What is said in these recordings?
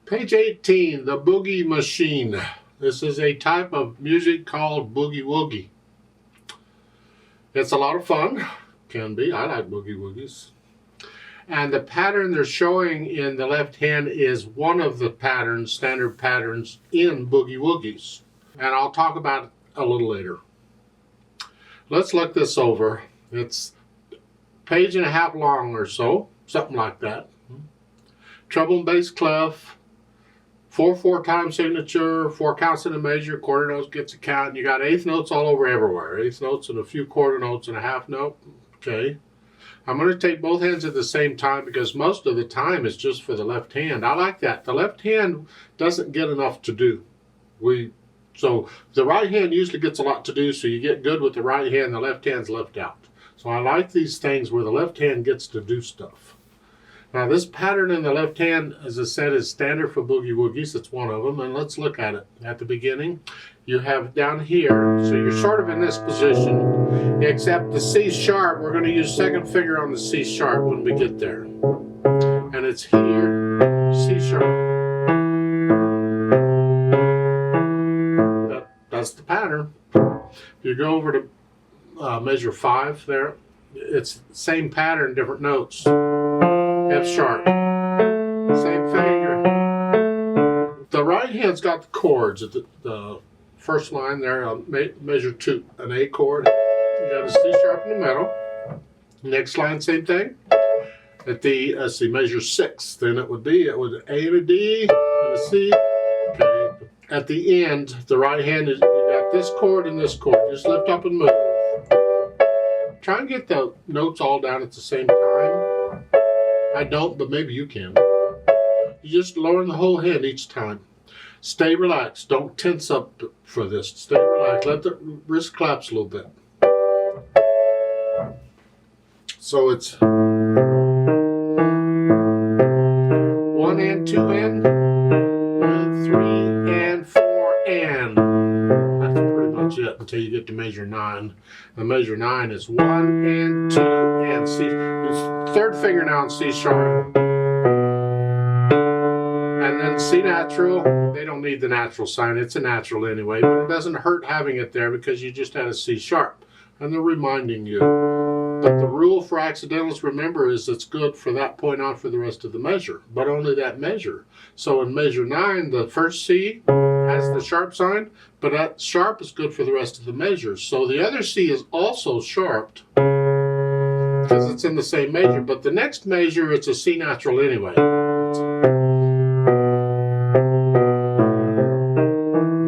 Page 18, the Boogie Machine. This is a type of music called boogie woogie. It's a lot of fun. Can be. I like boogie woogies. And the pattern they're showing in the left hand is one of the patterns, standard patterns in boogie woogies. And I'll talk about it a little later. Let's look this over. It's a page and a half long or so, something like that. Treble and bass clef, 4/4 time signature, 4 counts in a major, quarter notes gets a count, and you got eighth notes all over everywhere. Eighth notes and a few quarter notes and a half note. Okay. I'm going to take both hands at the same time because most of the time it's just for the left hand. I like that. The left hand doesn't get enough to do. So the right hand usually gets a lot to do, so you get good with the right hand, the left hand's left out. So I like these things where the left hand gets to do stuff. Now this pattern in the left hand, as I said, is standard for boogie woogies. It's one of them, and let's look at it. At the beginning, you have down here, so you're sort of in this position, except the C sharp, we're going to use second finger on the C sharp when we get there. And it's here, C sharp. That's the pattern. If you go over to measure 5 there, it's the same pattern, different notes. F sharp, same finger. The right hand's got the chords. The first line there, measure 2, an A chord. You got a C sharp in the middle. Next line, same thing. At the, let's see, measure 6. Then it would be, A and a D and a C. Okay. At the end, the right hand is, you got this chord and this chord. Just lift up and move. Try and get the notes all down at the same time. I don't, but maybe you can. You just lower the whole hand each time. Stay relaxed. Don't tense up for this. Stay relaxed. Let the wrist collapse a little bit. So it's 1 and 2 and 3 and 4 and. That's pretty much it until you get to measure 9. The measure 9 is 1 and 2 and C. Third finger now in C sharp. And then C natural. They don't need the natural sign. It's a natural anyway, but it doesn't hurt having it there because you just had a C sharp. And they're reminding you. But the rule for accidentals, remember, is it's good for that point on for the rest of the measure, but only that measure. So in measure 9, the first C has the sharp sign, but that sharp is good for the rest of the measures. So the other C is also sharped because it's in the same measure, but the next measure, it's a C natural anyway.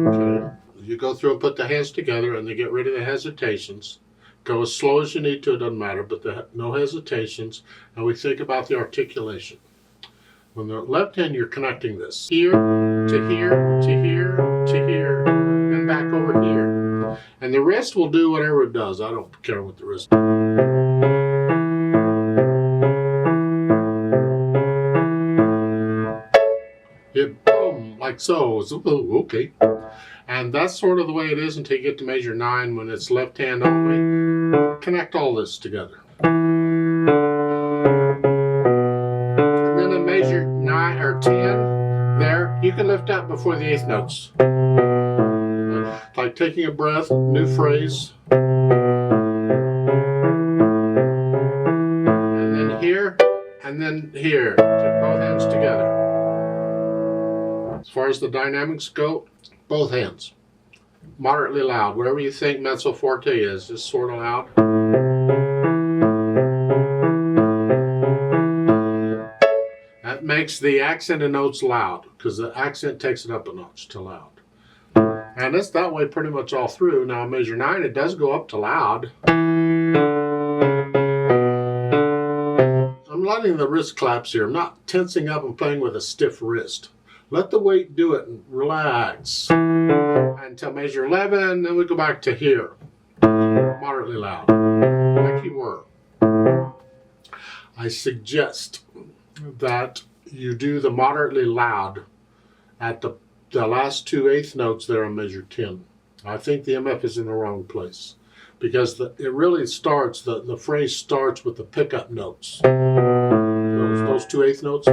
Okay. You go through and put the hands together and they get rid of the hesitations. Go as slow as you need to, it doesn't matter, but no hesitations. And we think about the articulation. On the left hand, you're connecting this. Here, to here, to here, to here, and back over here. And the wrist will do whatever it does. I don't care what the wrist does. It boom, like so. Ooh, okay. And that's sort of the way it is until you get to measure 9 when it's left hand only. Connect all this together. And then in measure 9 or 10, there, you can lift up before the 8th notes. Like taking a breath, new phrase. And then here, and then here. Take both hands together. As far as the dynamics go, both hands. Moderately loud. Whatever you think mezzo forte is, just sort of loud. That makes the accent and notes loud, because the accent takes it up a notch to loud. And it's that way pretty much all through. Now measure 9, it does go up to loud. I'm letting the wrist collapse here. I'm not tensing up and playing with a stiff wrist. Let the weight do it and relax. Until measure 11, then we go back to here. Moderately loud, like you were. I suggest that you do the moderately loud at the last 2 8th notes there on measure 10. I think the MF is in the wrong place because it really starts, the phrase starts with the pickup notes. So those two eighth notes.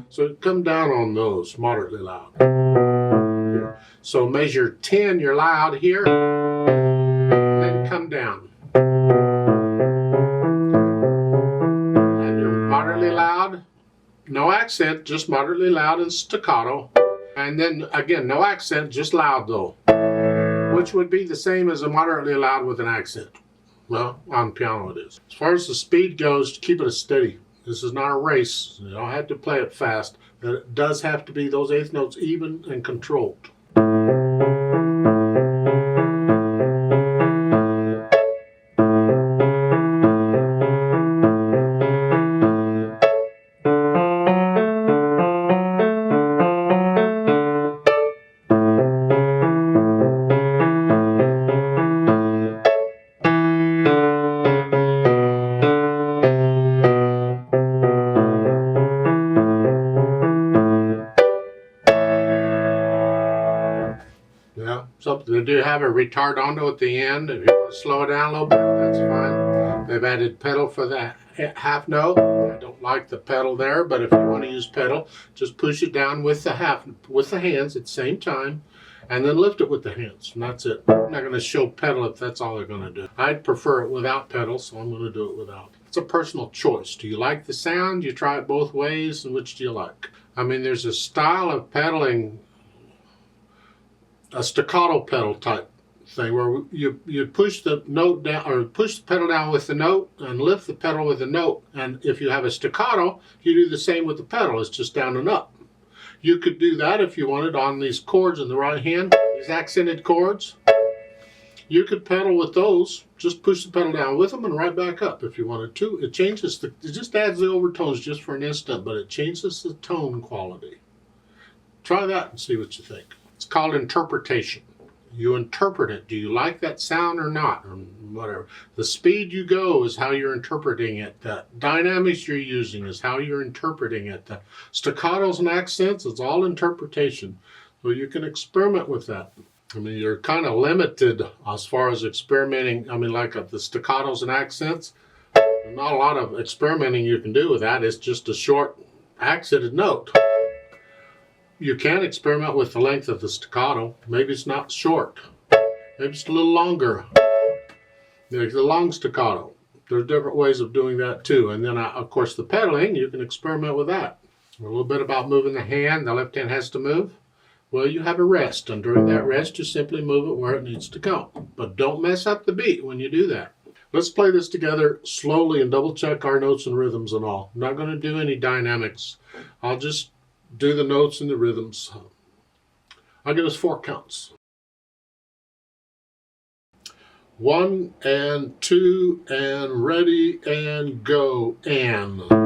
So come down on those, moderately loud. Here. So measure 10, you're loud here, then come down. And you're moderately loud, no accent, just moderately loud and staccato. And then again, no accent, just loud though, which would be the same as a moderately loud with an accent. Well, on piano it is. As far as the speed goes, keep it steady. This is not a race. You don't have to play it fast. But it does have to be those eighth notes even and controlled. Yeah, something they do have a retardando at the end. If you want to slow it down a little bit, that's fine. They've added pedal for the half note. I don't like the pedal there, but if you want to use pedal, just push it down with the hands at the same time, and then lift it with the hands, and that's it. I'm not going to show pedal if that's all they're going to do. I'd prefer it without pedal, so I'm going to do it without. It's a personal choice. Do you like the sound? You try it both ways, and which do you like? I mean, there's a style of pedaling, a staccato pedal type thing, where you push the note down, or push the pedal down with the note and lift the pedal with the note. And if you have a staccato, you do the same with the pedal. It's just down and up. You could do that if you wanted on these chords in the right hand, these accented chords. You could pedal with those, just push the pedal down with them and right back up if you wanted to. It changes it just adds the overtones just for an instant, but it changes the tone quality. Try that and see what you think. It's called interpretation. You interpret it. Do you like that sound or not, or whatever? The speed you go is how you're interpreting it. The dynamics you're using is how you're interpreting it. The staccatos and accents, it's all interpretation. So you can experiment with that. I mean, you're kind of limited as far as experimenting. I mean, like the staccatos and accents, there's not a lot of experimenting you can do with that. It's just a short accented note. You can experiment with the length of the staccato. Maybe it's not short. Maybe it's a little longer. There's a long staccato. There's different ways of doing that too. And then, of course, the pedaling, you can experiment with that. A little bit about moving the hand. The left hand has to move. Well, you have a rest. And during that rest, you simply move it where it needs to go. But don't mess up the beat when you do that. Let's play this together slowly and double check our notes and rhythms and all. I'm not going to do any dynamics. I'll just do the notes and the rhythms. I'll give us 4 counts. 1 and 2 and ready and go and.